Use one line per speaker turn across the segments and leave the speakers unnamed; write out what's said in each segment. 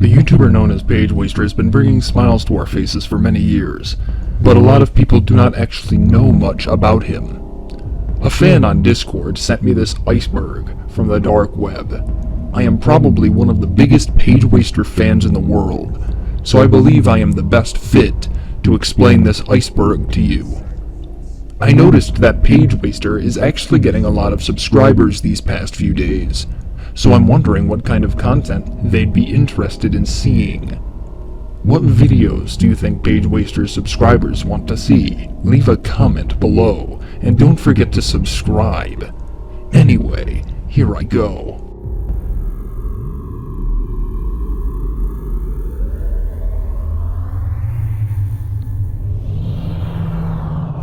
The YouTuber known as Pagewaster has been bringing smiles to our faces for many years, but a lot of people do not actually know much about him. A fan on Discord sent me this iceberg from the dark web. I am probably one of the biggest Pagewaster fans in the world, so I believe I am the best fit to explain this iceberg to you. I noticed that Pagewaster is actually getting a lot of subscribers these past few days, so I'm wondering what kind of content they'd be interested in seeing. What videos do you think Pagewaster's subscribers want to see? Leave a comment below, and don't forget to subscribe. Anyway, here I go.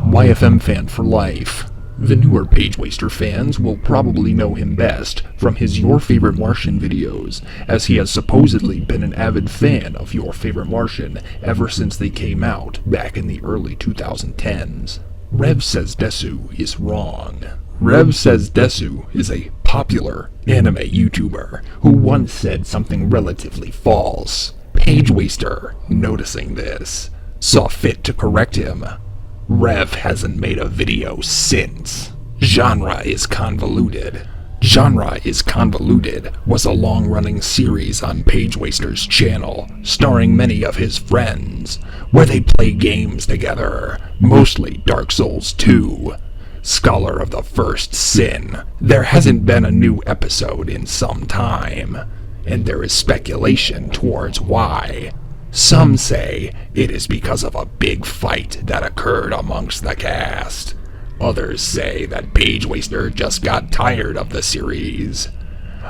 YFM fan for life. The newer Pagewaster fans will probably know him best from his Your Favorite Martian videos, as he has supposedly been an avid fan of Your Favorite Martian ever since they came out back in the early 2010s. Rev Says Desu is wrong. Rev Says Desu is a popular anime YouTuber who once said something relatively false. Pagewaster, noticing this, saw fit to correct him. Rev hasn't made a video since. Genre is Convoluted. Genre is Convoluted was a long-running series on Pagewaster's channel, starring many of his friends, where they play games together, mostly Dark Souls 2. Scholar of the First Sin, there hasn't been a new episode in some time, and there is speculation towards why. Some say it is because of a big fight that occurred amongst the cast. Others say that Pagewaster just got tired of the series.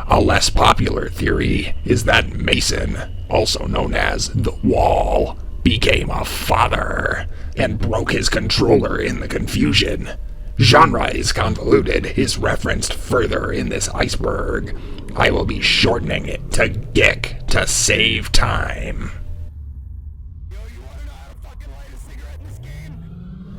A less popular theory is that Mason, also known as The Wall, became a father and broke his controller in the confusion. Genre is Convoluted is referenced further in this iceberg. I will be shortening it to GIC to save time.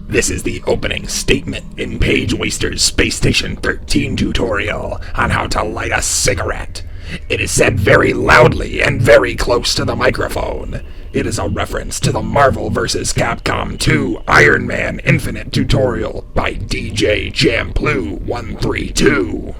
This is the opening statement in Pagewaster's Space Station 13 tutorial on how to light a cigarette. It is said very loudly and very close to the microphone. It is a reference to the Marvel vs. Capcom 2 Iron Man Infinite tutorial by DJ Champloo 132.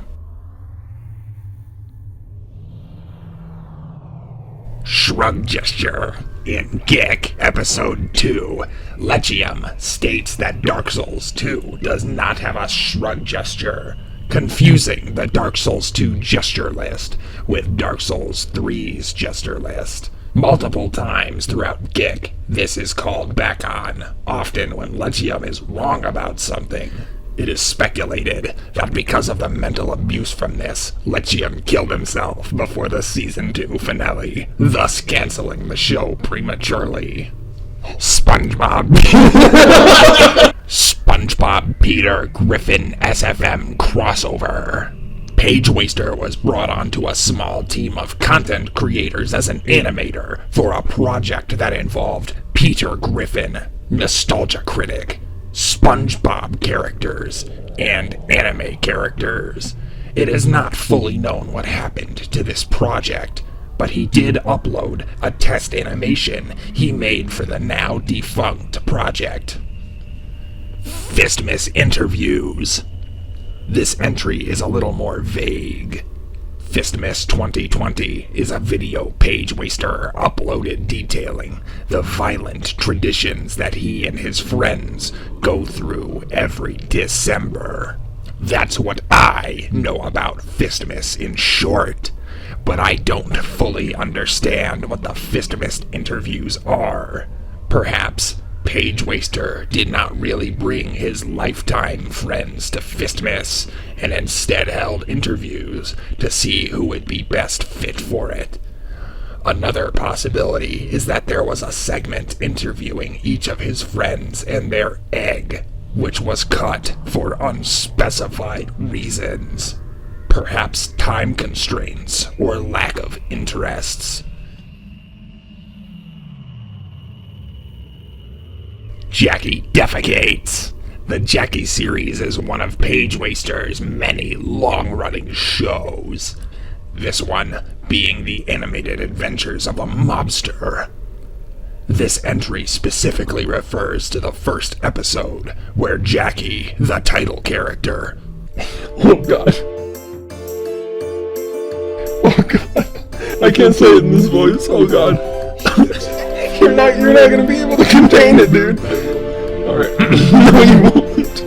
Shrug gesture. In GIC Episode 2, Lechium states that Dark Souls 2 does not have a shrug gesture, confusing the Dark Souls 2 gesture list with Dark Souls 3's gesture list. Multiple times throughout GIC, this is called back on, often when Lechium is wrong about something. It is speculated that because of the mental abuse from this, Lechium killed himself before the Season 2 finale, thus canceling the show prematurely. SpongeBob SpongeBob Peter Griffin SFM crossover. Pagewaster was brought onto a small team of content creators as an animator for a project that involved Peter Griffin, nostalgia critic, SpongeBob characters, and anime characters. It is not fully known what happened to this project, but he did upload a test animation he made for the now defunct project. Fistmas interviews. This entry is a little more vague. Fistmas 2020 is a video Pagewaster uploaded detailing the violent traditions that he and his friends go through every December. That's what I know about Fistmas in short, but I don't fully understand what the Fistmas interviews are. Perhaps Pagewaster did not really bring his lifetime friends to Fistmas, and instead held interviews to see who would be best fit for it. Another possibility is that there was a segment interviewing each of his friends and their egg, which was cut for unspecified reasons. Perhaps time constraints or lack of interests. Jackie defecates. The Jackie series is one of Pagewaster's many long-running shows. This one being the animated adventures of a mobster. This entry specifically refers to the first episode, where Jackie, the title character... Oh god. Oh god. I can't say it in this voice, oh god. You're not gonna be able to contain it, dude. Alright. No, you won't.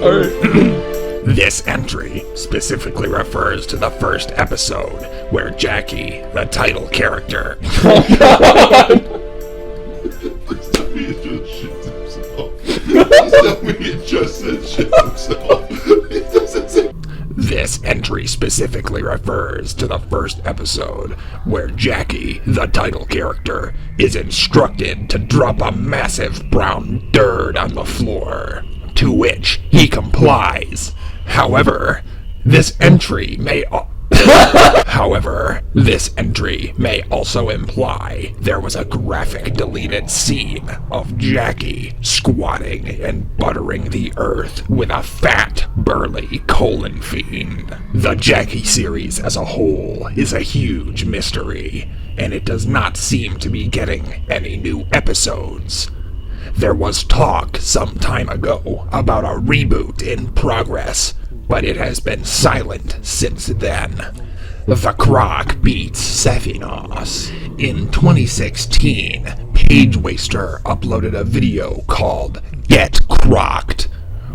Alright. This entry specifically refers to the first episode, where Jackie, the title character... Oh god! This entry specifically refers to the first episode, where Jackie, the title character, is instructed to drop a massive brown dirt on the floor, to which he complies. However, this entry may also imply there was a graphic deleted scene of Jackie squatting and buttering the earth with a fat, burly colon fiend. The Jackie series as a whole is a huge mystery, and it does not seem to be getting any new episodes. There was talk some time ago about a reboot in progress, but it has been silent since then. The Croc beats Sephinos. In 2016, Pagewaster uploaded a video called Get Crocked,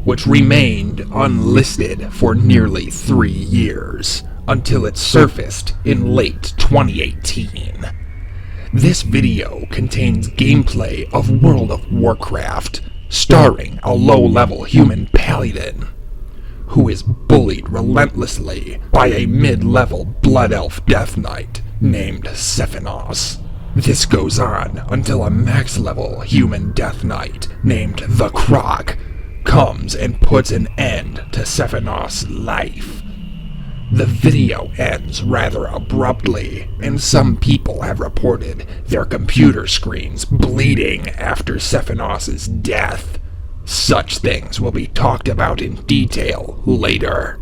which remained unlisted for nearly 3 years, until it surfaced in late 2018. This video contains gameplay of World of Warcraft, starring a low-level human paladin, who is bullied relentlessly by a mid-level Blood Elf Death Knight named Sephinos. This goes on until a max-level human Death Knight named the Croc comes and puts an end to Sephinos' life. The video ends rather abruptly, and some people have reported their computer screens bleeding after Sephinos' death. Such things will be talked about in detail later.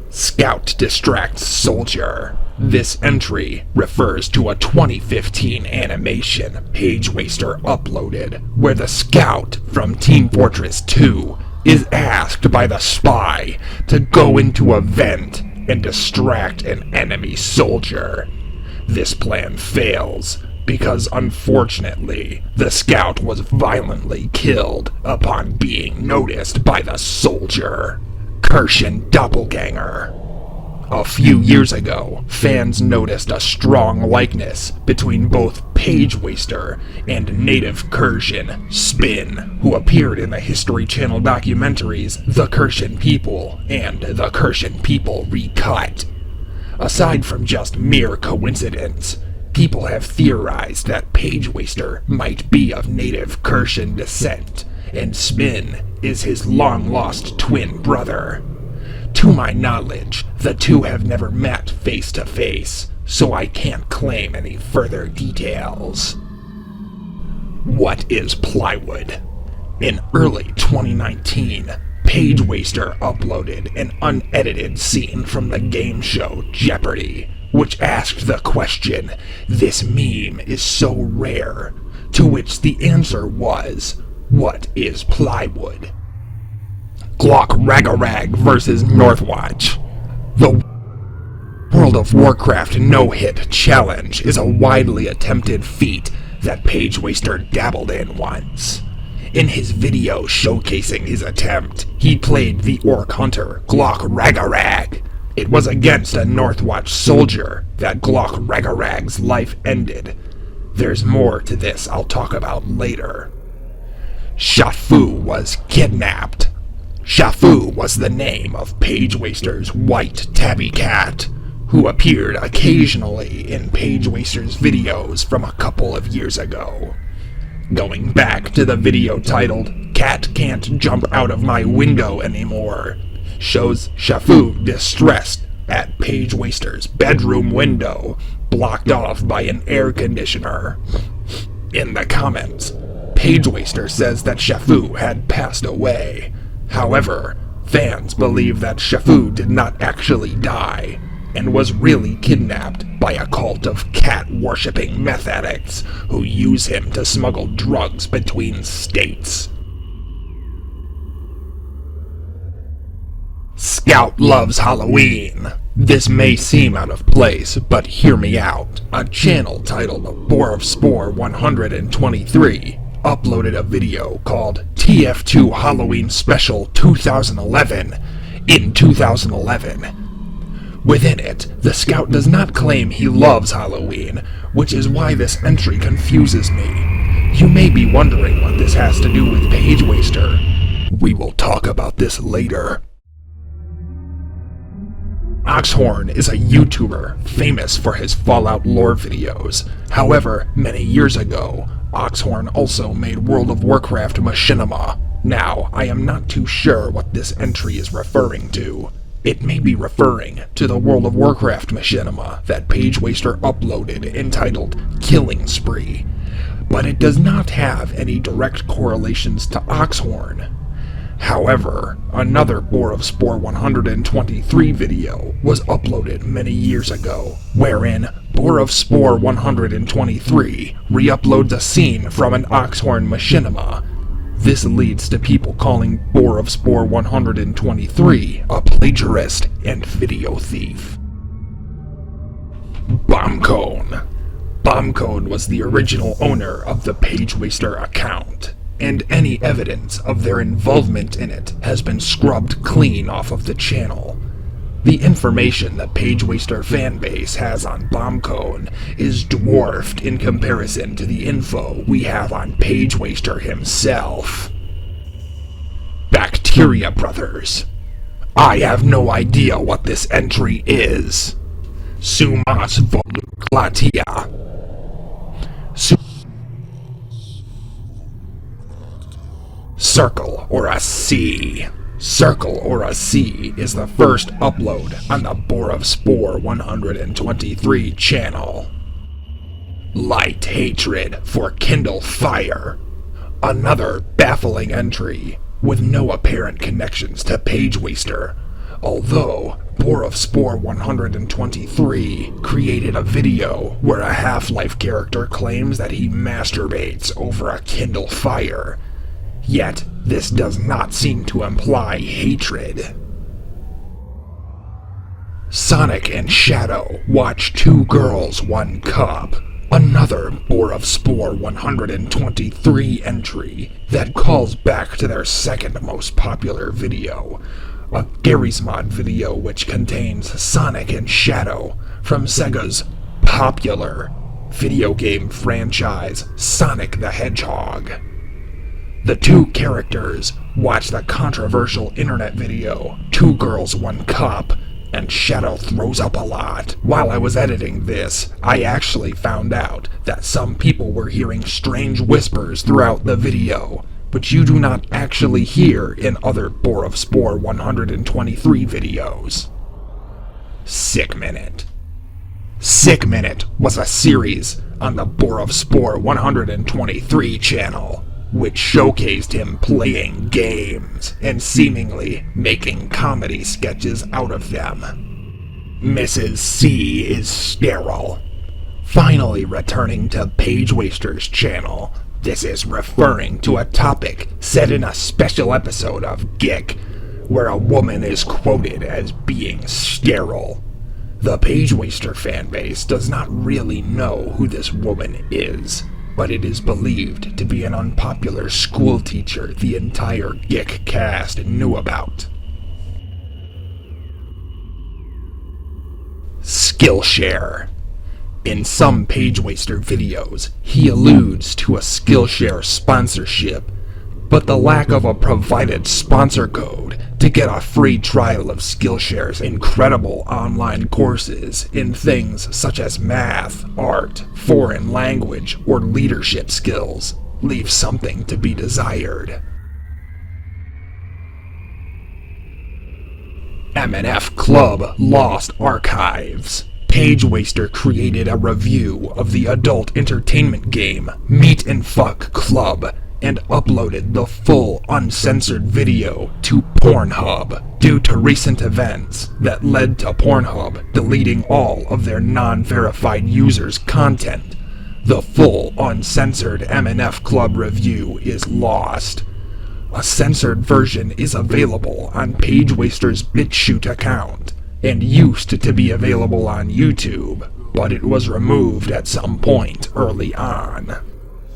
Scout distracts soldier. This entry refers to a 2015 animation Pagewaster uploaded, where the scout from Team Fortress 2 is asked by the spy to go into a vent and distract an enemy soldier. This plan fails, because unfortunately, the scout was violently killed upon being noticed by the soldier. Kirshen Doppelganger. A few years ago, fans noticed a strong likeness between both Pagewaster and native Kirshen, Spin, who appeared in the History Channel documentaries The Kirshen People and The Kirshen People Recut. Aside from just mere coincidence, people have theorized that Pagewaster might be of native Kirshen descent, and Spin is his long-lost twin brother. To my knowledge, the two have never met face to face, so I can't claim any further details. What is plywood? In early 2019, Pagewaster uploaded an unedited scene from the game show Jeopardy! Which asked the question, "This meme is so rare," to which the answer was, "What is plywood?" Glock Ragarag vs. Northwatch. The World of Warcraft no-hit challenge is a widely attempted feat that Pagewaster dabbled in once. In his video showcasing his attempt, he played the Orc Hunter Glock Ragarag. It was against a Northwatch soldier that Glock Ragarag's life ended. There's more to this I'll talk about later. Shafu was kidnapped. Shafu was the name of Pagewaster's white tabby cat, who appeared occasionally in Pagewaster's videos from a couple of years ago. Going back to the video titled "Cat Can't Jump Out of My Window Anymore," shows Shafu distressed at Pagewaster's bedroom window, blocked off by an air conditioner. In the comments, Pagewaster says that Shafu had passed away. However, fans believe that Shafu did not actually die. and was really kidnapped by a cult of cat-worshipping meth addicts who use him to smuggle drugs between states. Scout loves Halloween. This may seem out of place, but hear me out. A channel titled Boar of Spore 123 uploaded a video called TF2 Halloween Special 2011 in 2011. Within it, the Scout does not claim he loves Halloween, which is why this entry confuses me. You may be wondering what this has to do with Pagewaster. We will talk about this later. Oxhorn is a YouTuber famous for his Fallout lore videos. However, many years ago, Oxhorn also made World of Warcraft machinima. Now, I am not too sure what this entry is referring to. It may be referring to the World of Warcraft machinima that Pagewaster uploaded entitled Killing Spree, but it does not have any direct correlations to Oxhorn. However, another Boar of Spore 123 video was uploaded many years ago, wherein Boar of Spore 123 re-uploads a scene from an Oxhorn machinima. This leads to people calling Boar of Spore 123 a plagiarist and video thief. Bombcone. Bombcone was the original owner of the Pagewaster account, and any evidence of their involvement in it has been scrubbed clean off of the channel. The information the Pagewaster fanbase has on Bombcone is dwarfed in comparison to the info we have on Pagewaster himself. Bacteria Brothers. I have no idea what this entry is. Sumas voluclatia. Circle or a C. Circle or a C is the first upload on the Boar of Spore 123 channel. Light hatred for kindle fire. Another baffling entry with no apparent connections to Pagewaster, although Boar of Spore 123 created a video where a Half-Life character claims that he masturbates over a kindle fire. Yet, this does not seem to imply hatred. Sonic and Shadow watch Two Girls, One Cup. Another Boar of Spore 123 entry that calls back to their second most popular video, a Garry's Mod video which contains Sonic and Shadow from Sega's popular video game franchise Sonic the Hedgehog. The two characters watch the controversial internet video Two Girls, One Cup, and Shadow throws up a lot. While I was editing this, I actually found out that some people were hearing strange whispers throughout the video, which you do not actually hear in other Boar of Spore 123 videos. Sick Minute. Sick Minute was a series on the Boar of Spore 123 channel, which showcased him playing games and seemingly making comedy sketches out of them. Mrs. C is sterile. Finally returning to Pagewaster's channel, this is referring to a topic set in a special episode of Geek, where a woman is quoted as being sterile. The Pagewaster fanbase does not really know who this woman is, but it is believed to be an unpopular school teacher the entire Geek cast knew about. Skillshare. In some Pagewaster videos, he alludes to a Skillshare sponsorship, but the lack of a provided sponsor code to get a free trial of Skillshare's incredible online courses in things such as math, art, foreign language, or leadership skills leaves something to be desired. M&F Club Lost Archives. Pagewaster created a review of the adult entertainment game Meet and Fuck Club and uploaded the full uncensored video to Pornhub due to recent events that led to Pornhub deleting all of their non-verified users' content. The full uncensored MNF Club review is lost. A censored version is available on Pagewaster's BitChute account and used to be available on YouTube, but it was removed at some point early on.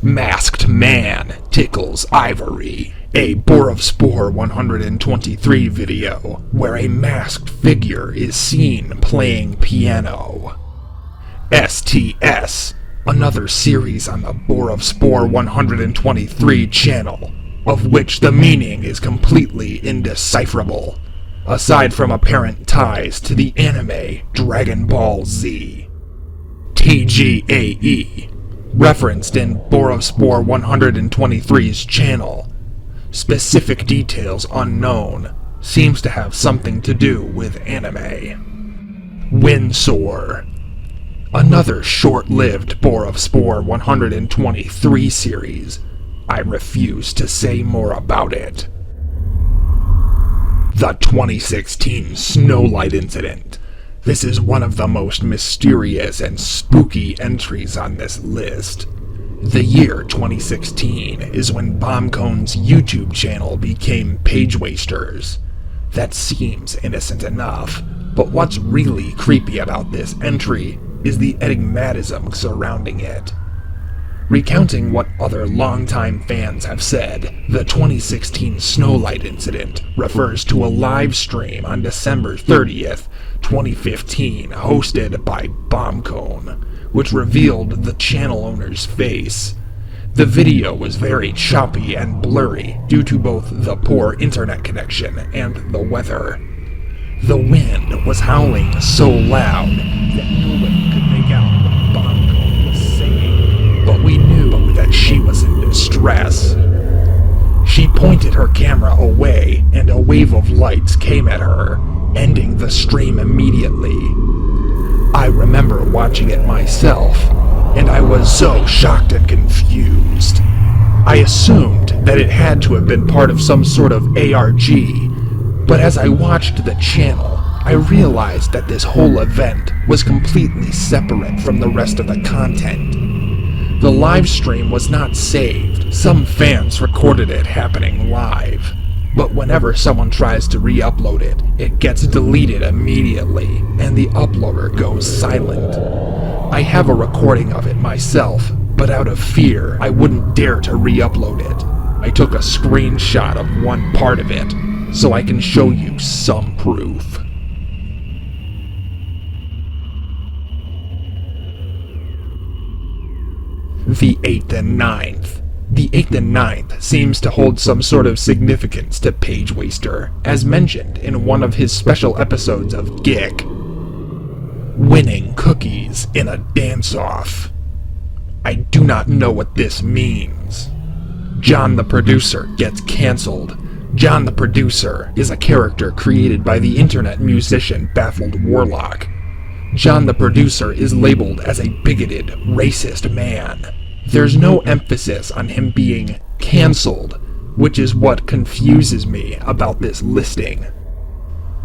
Masked Man Tickles Ivory, a Boar of Spore 123 video where a masked figure is seen playing piano. STS, another series on the Boar of Spore 123 channel, of which the meaning is completely indecipherable, aside from apparent ties to the anime Dragon Ball Z. TGAE, referenced in Boar of Spore 123's channel. Specific details unknown, seems to have something to do with anime. Windsor, another short-lived Boar of Spore 123 series. I refuse to say more about it. The 2016 Snowlight Incident. This is one of the most mysterious and spooky entries on this list. The year 2016 is when Bombcone's YouTube channel became Pagewaster's. That seems innocent enough, but what's really creepy about this entry is the enigmatism surrounding it. Recounting what other longtime fans have said, the 2016 Snowlight Incident refers to a live stream on December 30th, 2015, hosted by Bombcone, which revealed the channel owner's face. The video was very choppy and blurry due to both the poor internet connection and the weather. The wind was howling so loud that nobody could make out what Bombcone was saying, but we knew that she was in distress. She pointed her camera away, and a wave of lights came at her, ending the stream immediately. I remember watching it myself, and I was so shocked and confused. I assumed that it had to have been part of some sort of ARG, but as I watched the channel, I realized that this whole event was completely separate from the rest of the content. The live stream was not saved. Some fans recorded it happening live, but whenever someone tries to re-upload it, it gets deleted immediately, and the uploader goes silent. I have a recording of it myself, but out of fear, I wouldn't dare to re-upload it. I took a screenshot of one part of it, so I can show you some proof. The 8th and 9th. The 8th and 9th seems to hold some sort of significance to Pagewaster, as mentioned in one of his special episodes of Geek. Winning cookies in a dance-off. I do not know what this means. John the Producer gets cancelled. John the Producer is a character created by the internet musician Baffled Warlock. John the Producer is labeled as a bigoted, racist man. There's no emphasis on him being cancelled, which is what confuses me about this listing.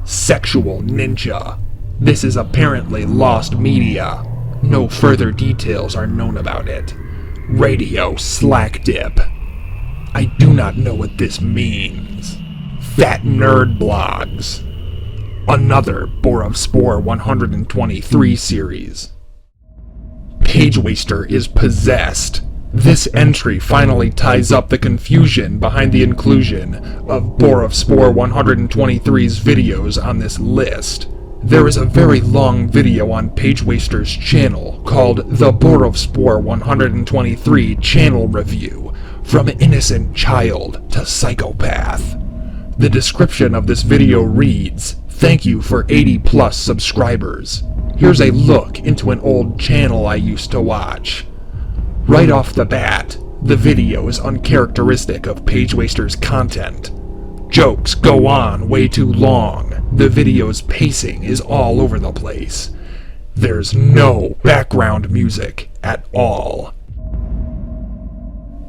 Sexual Ninja. This is apparently lost media. No further details are known about it. Radio Slack Dip. I do not know what this means. Fat Nerd Blogs. Another Boar of Spore 123 series. Pagewaster is possessed. This entry finally ties up the confusion behind the inclusion of Boar of Spore 123's videos on this list. There is a very long video on Pagewaster's channel called the Boar of Spore 123 Channel Review, From Innocent Child to Psychopath. The description of this video reads, "Thank you for 80+ subscribers. Here's a look into an old channel I used to watch." Right off the bat, the video is uncharacteristic of Pagewaster's content. Jokes go on way too long. The video's pacing is all over the place. There's no background music at all.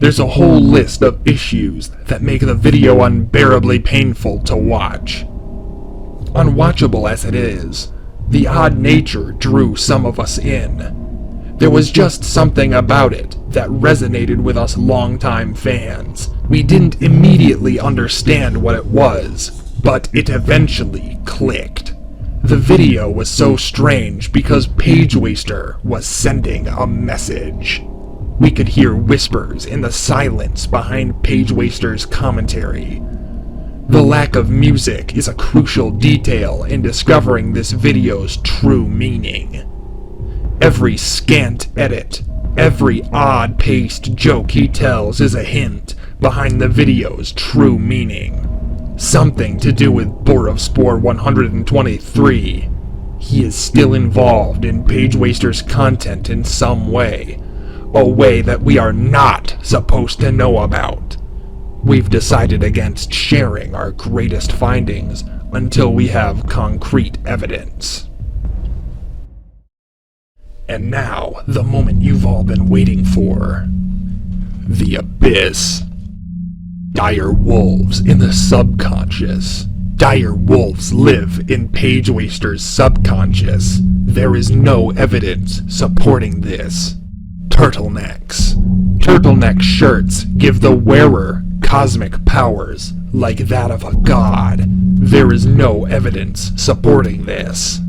There's a whole list of issues that make the video unbearably painful to watch. Unwatchable as it is, the odd nature drew some of us in. There was just something about it that resonated with us longtime fans. We didn't immediately understand what it was, but it eventually clicked. The video was so strange because Pagewaster was sending a message. We could hear whispers in the silence behind Pagewaster's commentary. The lack of music is a crucial detail in discovering this video's true meaning. Every scant edit, every odd-paced joke he tells is a hint behind the video's true meaning. Something to do with Boar of Spore 123. He is still involved in Pagewaster's content in some way, a way that we are not supposed to know about. We've decided against sharing our greatest findings until we have concrete evidence. And now, the moment you've all been waiting for. The Abyss. Dire wolves in the subconscious. Dire wolves live in Pagewaster's subconscious. There is no evidence supporting this. Turtlenecks. Turtleneck shirts give the wearer cosmic powers like that of a god. There is no evidence supporting this.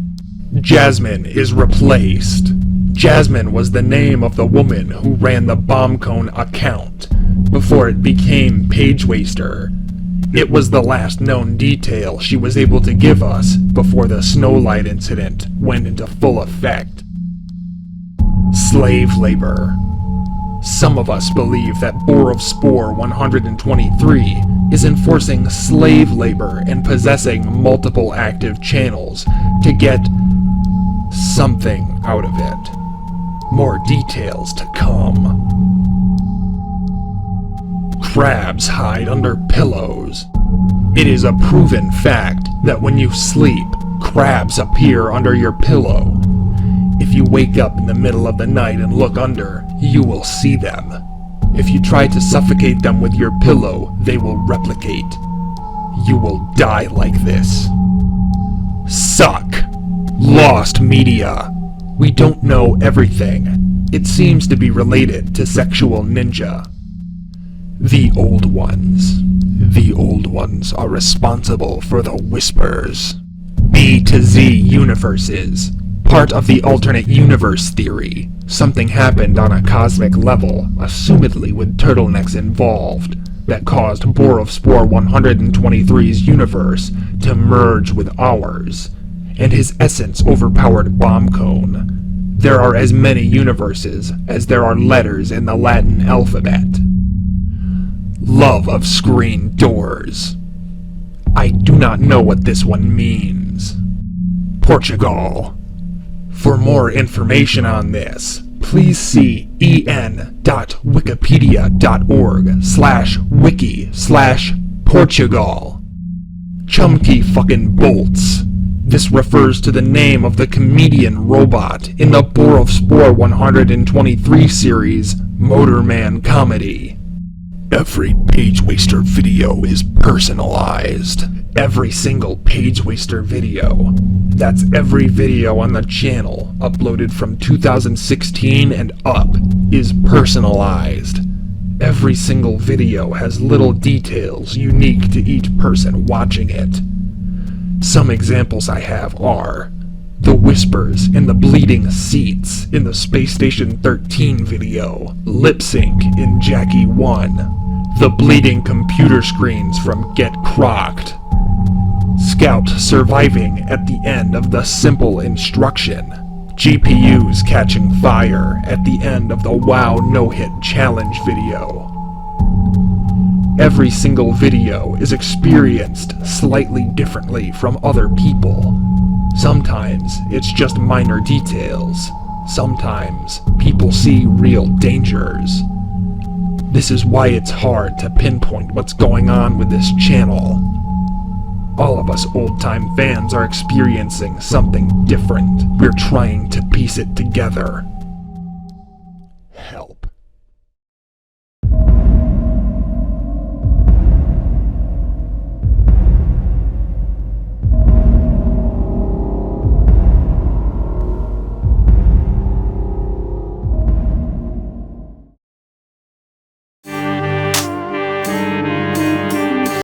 Jasmine is replaced. Jasmine was the name of the woman who ran the Bombcone account before it became Pagewaster. It was the last known detail she was able to give us before the Snowlight incident went into full effect. Slave labor. Some of us believe that Boar of Spore 123 is enforcing slave labor and possessing multiple active channels to get something out of it. More details to come. Crabs hide under pillows. It is a proven fact that when you sleep, crabs appear under your pillow. If you wake up in the middle of the night and look under, you will see them. If you try to suffocate them with your pillow, they will replicate. You will die like this. Suck. Lost media. We don't know everything. It seems to be related to sexual ninja. The Old Ones. The Old Ones are responsible for the whispers. B to Z universes. Part of the alternate universe theory. Something happened on a cosmic level, assumedly with turtlenecks involved, that caused Boar of Spore 123's universe to merge with ours, and his essence overpowered Bombcone. There are as many universes as there are letters in the Latin alphabet. Love of screen doors. I do not know what this one means. Portugal. For more information on this, please see en.wikipedia.org/wiki/Portugal. Chumkey fucking bolts. This refers to the name of the comedian robot in the Boar of Spore 123 series Motorman comedy. Every Pagewaster video is personalized. Every single Pagewaster video. That's every video on the channel, uploaded from 2016 and up, is personalized. Every single video has little details unique to each person watching it. Some examples I have are the whispers and the bleeding seats in the Space Station 13 video, lip sync in Jackie 1, the bleeding computer screens from Get Crocked, Scout surviving at the end of the Simple Instruction, GPUs catching fire at the end of the WoW No-Hit Challenge video. Every single video is experienced slightly differently from other people. Sometimes it's just minor details. Sometimes people see real dangers. This is why it's hard to pinpoint what's going on with this channel. All of us old-time fans are experiencing something different. We're trying to piece it together. Help.